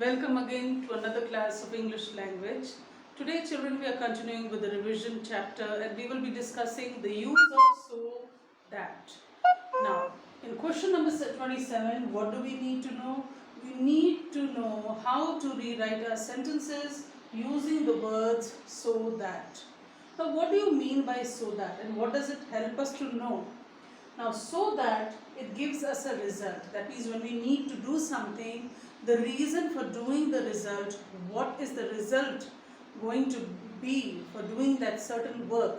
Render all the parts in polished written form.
Welcome again to another class of English language. Today, children, we are continuing with the revision chapter and we will be discussing the use of so that. Now, in question number 27, what do we need to know? We need to know how to rewrite our sentences using the words so that. Now, what do you mean by so that and what does it help us to know? Now, so that it gives us a result. That means when we need to do something, the reason for doing the result, what is the result going to be for doing that certain work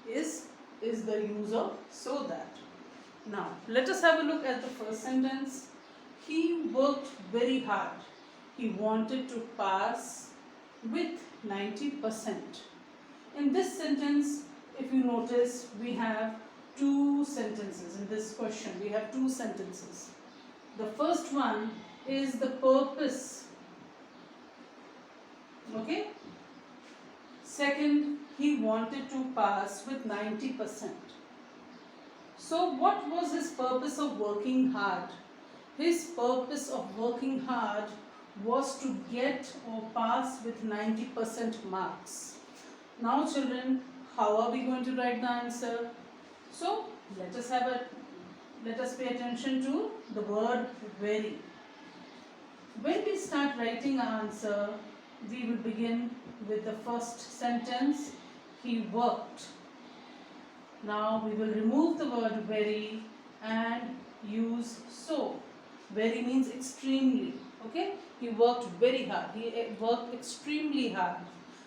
is the use of so that. Now, let us have a look at the first sentence. He worked very hard. He wanted to pass with 90%. In this sentence, if you notice, we have two sentences. In this question, we have two sentences. The first one is the purpose. Okay? Second, he wanted to pass with 90%. So, what was his purpose of working hard? His purpose of working hard was to get or pass with 90% marks. Now, children, how are we going to write the answer? So, let us pay attention to the word very. When we start writing our answer, we will begin with the first sentence, he worked. Now we will remove the word very and use so. Very means extremely. Okay? He worked very hard. He worked extremely hard.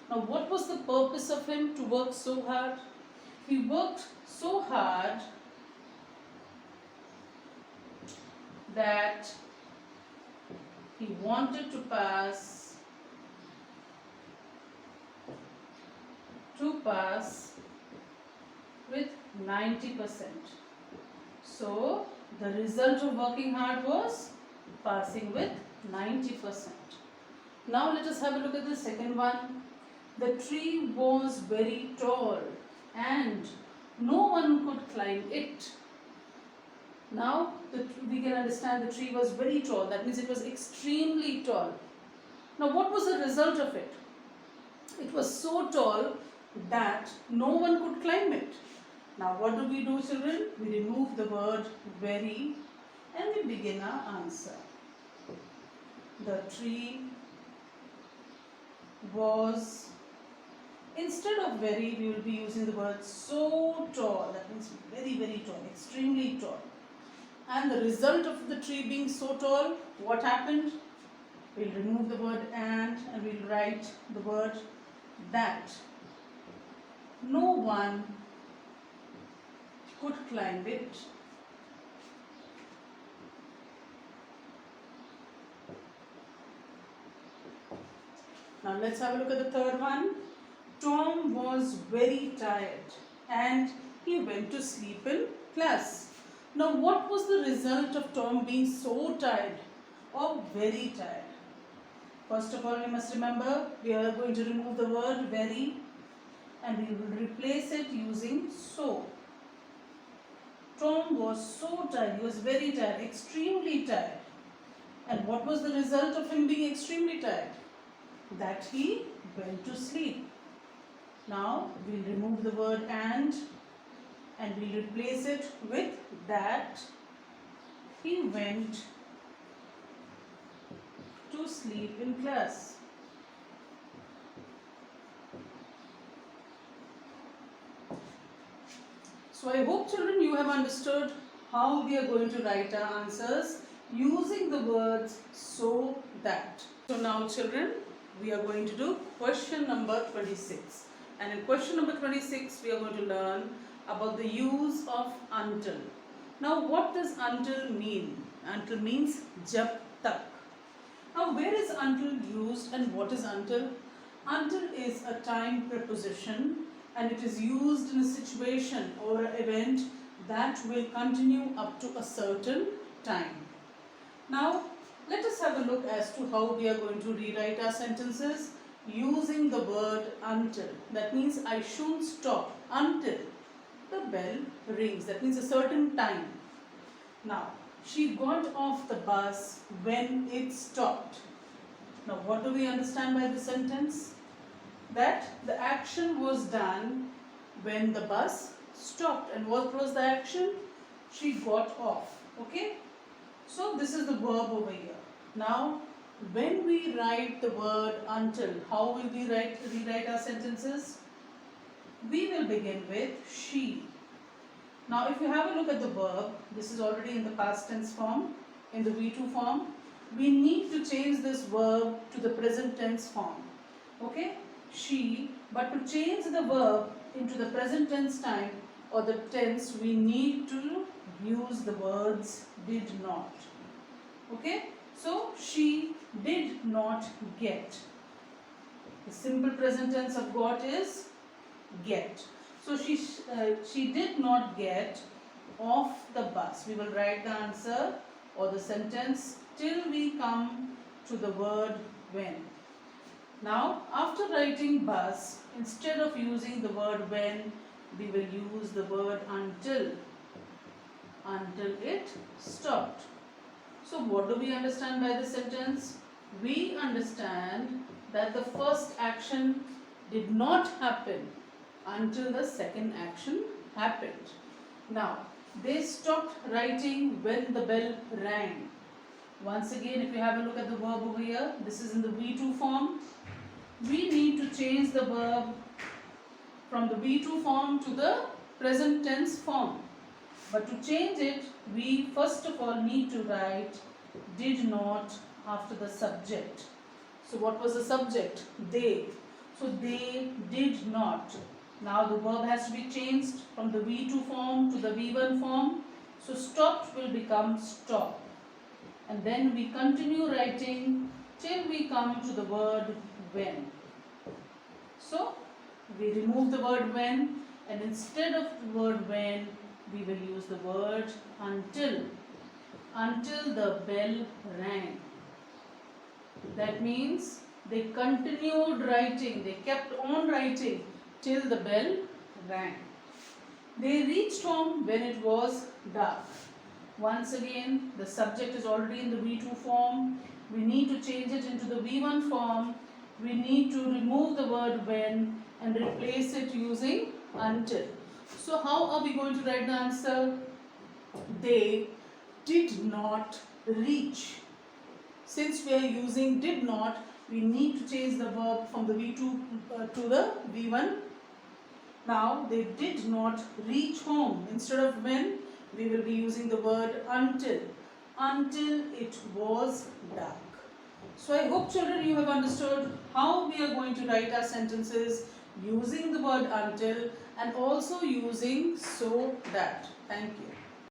Now what was the purpose of him to work so hard? He worked so hard that he wanted to pass with 90%. So the result of working hard was passing with 90%. Now let us have a look at the second one. The tree was very tall and no one could climb it. Now we can understand the tree was very tall. That means it was extremely tall. Now what was the result of it? It was so tall that no one could climb it. Now what do we do, children? We remove the word very and we begin our answer. The tree was, instead of very, we will be using the word so tall. That means very, very tall, extremely tall. And the result of the tree being so tall, what happened? We'll remove the word and we'll write the word that. No one could climb it. Now let's have a look at the third one. Tom was very tired and he went to sleep in class. Now what was the result of Tom being so tired or very tired? First of all, we must remember we are going to remove the word very and we will replace it using so. Tom was so tired, he was very tired, extremely tired. And what was the result of him being extremely tired? That he went to sleep. Now we'll remove the word and we'll replace it with that he went to sleep in class. So I hope, children, you have understood how we are going to write our answers using the words so that. So now, children, we are going to do question number 26. And in question number 26, we are going to learn about the use of until. Now, what does until mean? Until means jab tak. Now, where is until used and what is until? Until is a time preposition and it is used in a situation or an event that will continue up to a certain time. Now, let us have a look as to how we are going to rewrite our sentences using the word until. That means I shouldn't stop until the bell rings. That means a certain time. Now, she got off the bus when it stopped. Now what do we understand by this sentence? That the action was done when the bus stopped. And what was the action? She got off. Okay? So this is the verb over here. Now when we write the word until, how will we rewrite our sentences? We will begin with she. Now if you have a look at the verb, this is already in the past tense form, in the V2 form. We need to change this verb to the present tense form. Okay? She, but to change the verb into the present tense time or the tense, we need to use the words did not. Okay? So she did not get. The simple present tense of got is get. So she did not get off the bus. We will write the answer or the sentence till we come to the word when. Now after writing bus, instead of using the word when, we will use the word until it stopped. So what do we understand by this sentence? We understand that the first action did not happen until the second action happened. Now they stopped writing when the bell rang. Once again, if you have a look at the verb over here, this is in the V2 form. We need to change the verb from the V2 form to the present tense form. But to change it, we first of all need to write did not after the subject. So what was the subject? They. So they did not. Now the verb has to be changed from the V2 form to the V1 form. So stopped will become stop. And then we continue writing till we come to the word when. So we remove the word when, and instead of the word when, we will use the word until the bell rang. That means they continued writing, they kept on writing till the bell rang. They reached home when it was dark. Once again, the subject is already in the V2 form. We need to change it into the V1 form. We need to remove the word when and replace it using until. So how are we going to write the answer? They did not reach. Since we are using did not, we need to change the verb from the V2 to the V1. Now they did not reach home. Instead of when, we will be using the word until it was dark. So I hope children you have understood how we are going to write our sentences using the word until and also using so that. Thank you.